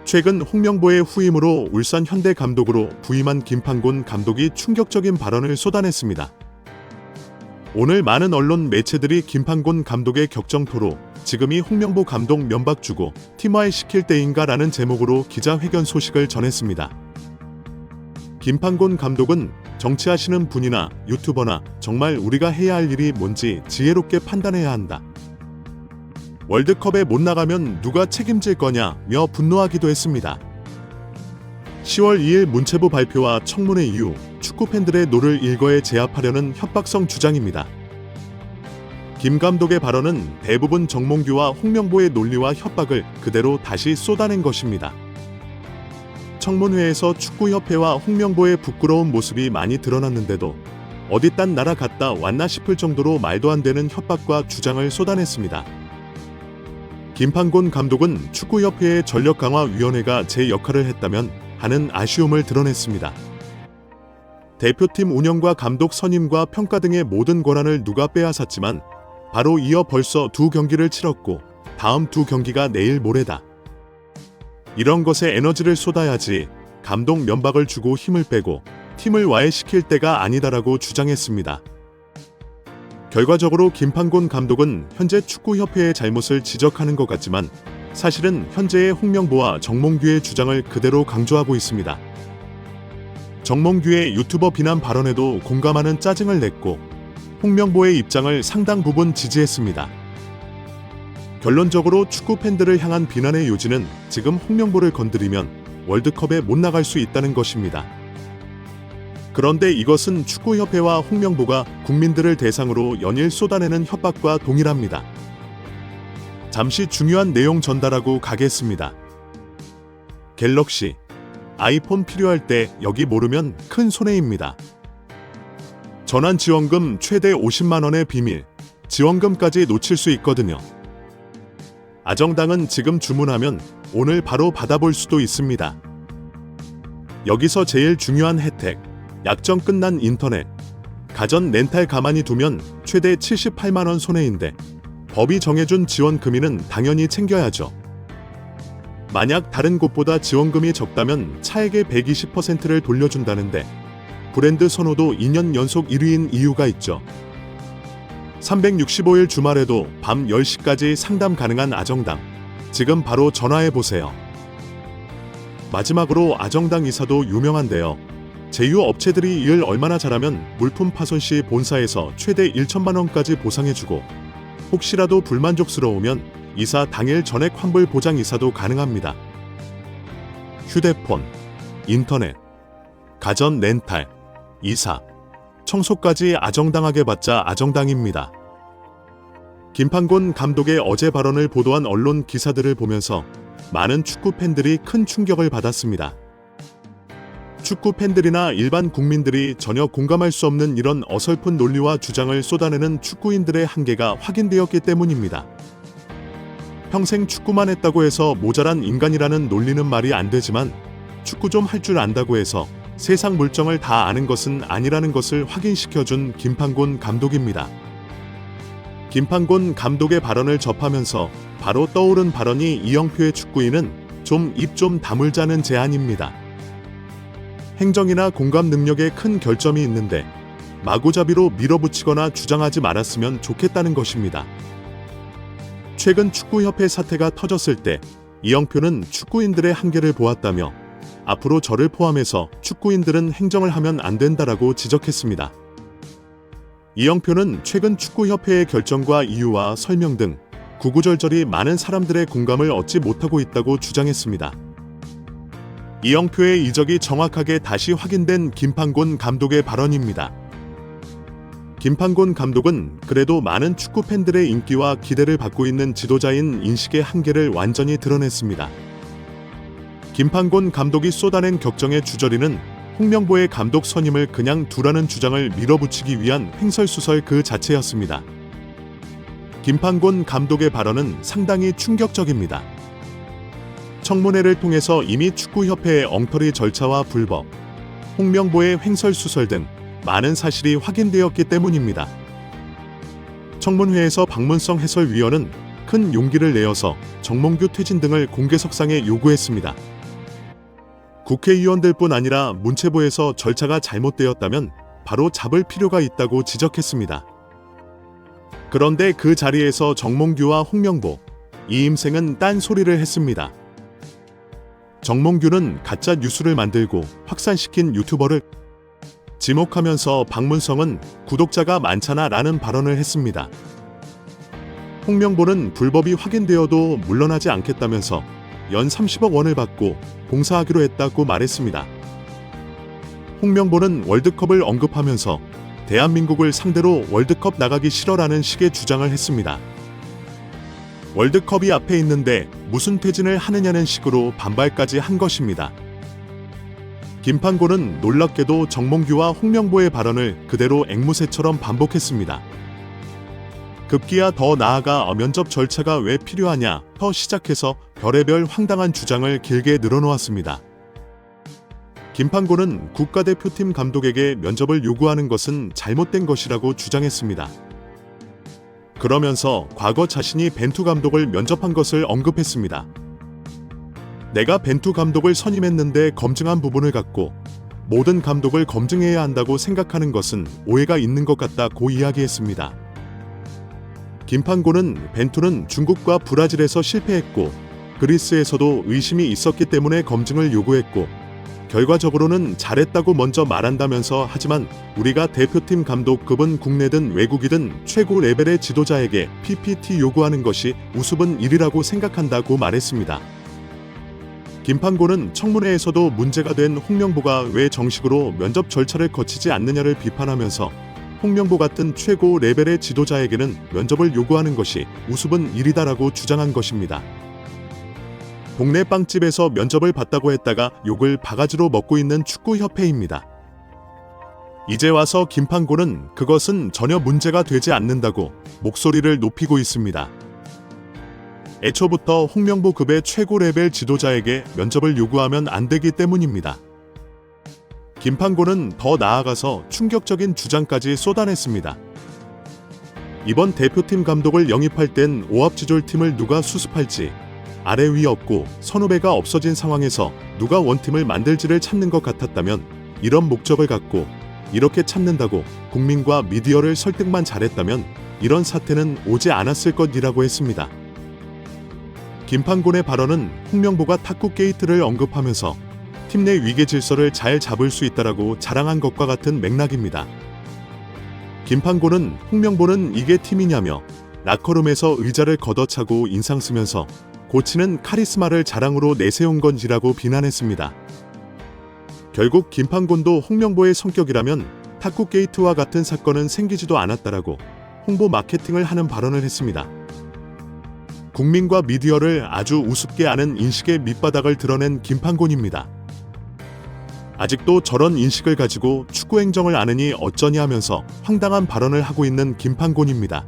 최근 홍명보의 후임으로 울산 현대 감독으로 부임한 김판곤 감독이 충격적인 발언을 쏟아냈습니다. 오늘 많은 언론 매체들이 김판곤 감독의 격정토로 지금이 홍명보 감독 면박 주고 팀화해 시킬 때인가 라는 제목으로 기자회견 소식을 전했습니다. 김판곤 감독은 정치하시는 분이나 유튜버나 정말 우리가 해야 할 일이 뭔지 지혜롭게 판단해야 한다. 월드컵에 못 나가면 누가 책임질 거냐며 분노하기도 했습니다. 10월 2일 문체부 발표와 청문회 이후 축구 팬들의 노를 일거에 제압하려는 협박성 주장입니다. 김 감독의 발언은 대부분 정몽규와 홍명보의 논리와 협박을 그대로 다시 쏟아낸 것입니다. 청문회에서 축구협회와 홍명보의 부끄러운 모습이 많이 드러났는데도 어디 딴 나라 갔다 왔나 싶을 정도로 말도 안 되는 협박과 주장을 쏟아냈습니다. 김판곤 감독은 축구협회의 전력강화위원회가 제 역할을 했다면 하는 아쉬움을 드러냈습니다. 대표팀 운영과 감독 선임과 평가 등의 모든 권한을 누가 빼앗았지만 바로 이어 벌써 2경기를 치렀고 다음 2경기가 내일 모레다. 이런 것에 에너지를 쏟아야지 감독 면박을 주고 힘을 빼고 팀을 와해시킬 때가 아니다라고 주장했습니다. 결과적으로 김판곤 감독은 현재 축구협회의 잘못을 지적하는 것 같지만 사실은 현재의 홍명보와 정몽규의 주장을 그대로 강조하고 있습니다. 정몽규의 유튜버 비난 발언에도 공감하는 짜증을 냈고 홍명보의 입장을 상당 부분 지지했습니다. 결론적으로 축구 팬들을 향한 비난의 요지는 지금 홍명보를 건드리면 월드컵에 못 나갈 수 있다는 것입니다. 그런데 이것은 축구협회와 홍명보가 국민들을 대상으로 연일 쏟아내는 협박과 동일합니다. 잠시 중요한 내용 전달하고 가겠습니다. 갤럭시, 아이폰 필요할 때 여기 모르면 큰 손해입니다. 전환지원금 최대 50만 원의 비밀, 지원금까지 놓칠 수 있거든요. 아정당은 지금 주문하면 오늘 바로 받아볼 수도 있습니다. 여기서 제일 중요한 혜택, 약정 끝난 인터넷, 가전 렌탈 가만히 두면 최대 78만 원 손해인데 법이 정해준 지원 금리는 당연히 챙겨야죠. 만약 다른 곳보다 지원금이 적다면 차액의 120%를 돌려준다는데 브랜드 선호도 2년 연속 1위인 이유가 있죠. 365일 주말에도 밤 10시까지 상담 가능한 아정당. 지금 바로 전화해보세요. 마지막으로 아정당 이사도 유명한데요. 제휴 업체들이 일 얼마나 잘하면 물품 파손 시 본사에서 최대 1천만 원까지 보상해주고 혹시라도 불만족스러우면 이사 당일 전액 환불 보장 이사도 가능합니다. 휴대폰, 인터넷, 가전 렌탈, 이사, 청소까지 아정당하게 받자 아정당입니다. 김판곤 감독의 어제 발언을 보도한 언론 기사들을 보면서 많은 축구 팬들이 큰 충격을 받았습니다. 축구 팬들이나 일반 국민들이 전혀 공감할 수 없는 이런 어설픈 논리와 주장을 쏟아내는 축구인들의 한계가 확인되었기 때문입니다. 평생 축구만 했다고 해서 모자란 인간이라는 논리는 말이 안 되지만 축구 좀 할 줄 안다고 해서 세상 물정을 다 아는 것은 아니라는 것을 확인시켜준 김판곤 감독입니다. 김판곤 감독의 발언을 접하면서 바로 떠오른 발언이 이영표의 축구인은 좀 입 좀 다물자는 제안입니다. 행정이나 공감 능력에 큰 결점이 있는데 마구잡이로 밀어붙이거나 주장하지 말았으면 좋겠다는 것입니다. 최근 축구협회 사태가 터졌을 때 이영표는 축구인들의 한계를 보았다며 앞으로 저를 포함해서 축구인들은 행정을 하면 안 된다라고 지적했습니다. 이영표는 최근 축구협회의 결정과 이유와 설명 등 구구절절히 많은 사람들의 공감을 얻지 못하고 있다고 주장했습니다. 이영표의 이적이 정확하게 다시 확인된 김판곤 감독의 발언입니다. 김판곤 감독은 그래도 많은 축구 팬들의 인기와 기대를 받고 있는 지도자인 인식의 한계를 완전히 드러냈습니다. 김판곤 감독이 쏟아낸 격정의 주저리는 홍명보의 감독 선임을 그냥 두라는 주장을 밀어붙이기 위한 횡설수설 그 자체였습니다. 김판곤 감독의 발언은 상당히 충격적입니다. 청문회를 통해서 이미 축구협회의 엉터리 절차와 불법, 홍명보의 횡설수설 등 많은 사실이 확인되었기 때문입니다. 청문회에서 박문성 해설위원은 큰 용기를 내어서 정몽규 퇴진 등을 공개석상에 요구했습니다. 국회의원들뿐 아니라 문체부에서 절차가 잘못되었다면 바로 잡을 필요가 있다고 지적했습니다. 그런데 그 자리에서 정몽규와 홍명보, 이임생은 딴소리를 했습니다. 정몽규는 가짜 뉴스를 만들고 확산시킨 유튜버를 지목하면서 박문성은 구독자가 많잖아 라는 발언을 했습니다. 홍명보는 불법이 확인되어도 물러나지 않겠다면서 연 30억 원을 받고 봉사하기로 했다고 말했습니다. 홍명보는 월드컵을 언급하면서 대한민국을 상대로 월드컵 나가기 싫어라는 식의 주장을 했습니다. 월드컵이 앞에 있는데 무슨 퇴진을 하느냐는 식으로 반발까지 한 것입니다. 김판곤은 놀랍게도 정몽규와 홍명보의 발언을 그대로 앵무새처럼 반복했습니다. 급기야 더 나아가 면접 절차가 왜 필요하냐 터 시작해서 별의별 황당한 주장을 길게 늘어놓았습니다. 김판곤은 국가대표팀 감독에게 면접을 요구하는 것은 잘못된 것이라고 주장했습니다. 그러면서 과거 자신이 벤투 감독을 면접한 것을 언급했습니다. 내가 벤투 감독을 선임했는데 검증한 부분을 갖고 모든 감독을 검증해야 한다고 생각하는 것은 오해가 있는 것 같다고 이야기했습니다. 김판곤은 벤투는 중국과 브라질에서 실패했고 그리스에서도 의심이 있었기 때문에 검증을 요구했고 결과적으로는 잘했다고 먼저 말한다면서 하지만 우리가 대표팀 감독급은 국내든 외국이든 최고 레벨의 지도자에게 PPT 요구하는 것이 우습은 일이라고 생각한다고 말했습니다. 김판곤은 청문회에서도 문제가 된 홍명보가 왜 정식으로 면접 절차를 거치지 않느냐를 비판하면서 홍명보 같은 최고 레벨의 지도자에게는 면접을 요구하는 것이 우습은 일이다라고 주장한 것입니다. 동네 빵집에서 면접을 받다고 했다가 욕을 바가지로 먹고 있는 축구협회입니다. 이제 와서 김판곤은 그것은 전혀 문제가 되지 않는다고 목소리를 높이고 있습니다. 애초부터 홍명보급의 최고 레벨 지도자에게 면접을 요구하면 안 되기 때문입니다. 김판곤은 더 나아가서 충격적인 주장까지 쏟아냈습니다. 이번 대표팀 감독을 영입할 땐 오합지졸팀을 누가 수습할지 아래 위 없고 선후배가 없어진 상황에서 누가 원팀을 만들지를 찾는 것 같았다면 이런 목적을 갖고 이렇게 찾는다고 국민과 미디어를 설득만 잘했다면 이런 사태는 오지 않았을 것이라고 했습니다. 김판곤의 발언은 홍명보가 탁구 게이트를 언급하면서 팀 내 위계 질서를 잘 잡을 수 있다라고 자랑한 것과 같은 맥락입니다. 김판곤은 홍명보는 이게 팀이냐며 라커룸에서 의자를 걷어차고 인상 쓰면서 고치는 카리스마를 자랑으로 내세운 건지라고 비난했습니다. 결국 김판곤도 홍명보의 성격이라면 탁구 게이트와 같은 사건은 생기지도 않았다라고 홍보 마케팅을 하는 발언을 했습니다. 국민과 미디어를 아주 우습게 아는 인식의 밑바닥을 드러낸 김판곤입니다. 아직도 저런 인식을 가지고 축구 행정을 아느니 어쩌니 하면서 황당한 발언을 하고 있는 김판곤입니다.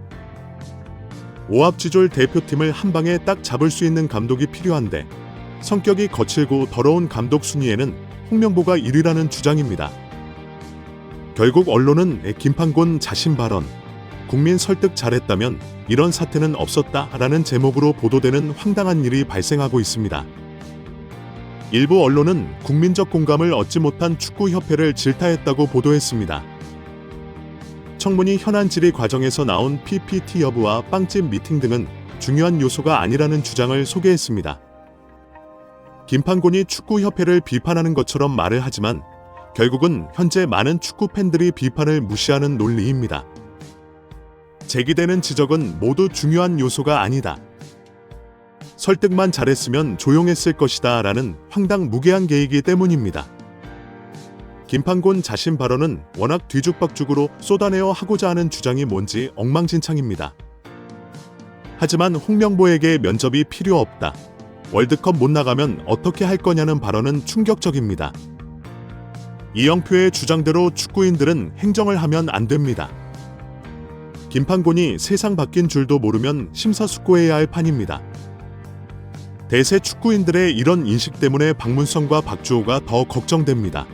오합지졸 대표팀을 한 방에 딱 잡을 수 있는 감독이 필요한데 성격이 거칠고 더러운 감독 순위에는 홍명보가 1위라는 주장입니다. 결국 언론은 김판곤 자신 발언, 국민 설득 잘했다면 이런 사태는 없었다라는 제목으로 보도되는 황당한 일이 발생하고 있습니다. 일부 언론은 국민적 공감을 얻지 못한 축구협회를 질타했다고 보도했습니다. 청문위 현안 질의 과정에서 나온 PPT 여부와 빵집 미팅 등은 중요한 요소가 아니라는 주장을 소개했습니다. 김판곤이 축구협회를 비판하는 것처럼 말을 하지만 결국은 현재 많은 축구 팬들이 비판을 무시하는 논리입니다. 제기되는 지적은 모두 중요한 요소가 아니다. 설득만 잘했으면 조용했을 것이다 라는 황당무계한 계이기 때문입니다. 김판곤 자신 발언은 워낙 뒤죽박죽으로 쏟아내어 하고자 하는 주장이 뭔지 엉망진창입니다. 하지만 홍명보에게 면접이 필요 없다. 월드컵 못 나가면 어떻게 할 거냐는 발언은 충격적입니다. 이영표의 주장대로 축구인들은 행정을 하면 안 됩니다. 김판곤이 세상 바뀐 줄도 모르면 심사숙고해야 할 판입니다. 대세 축구인들의 이런 인식 때문에 박문성과 박주호가 더 걱정됩니다.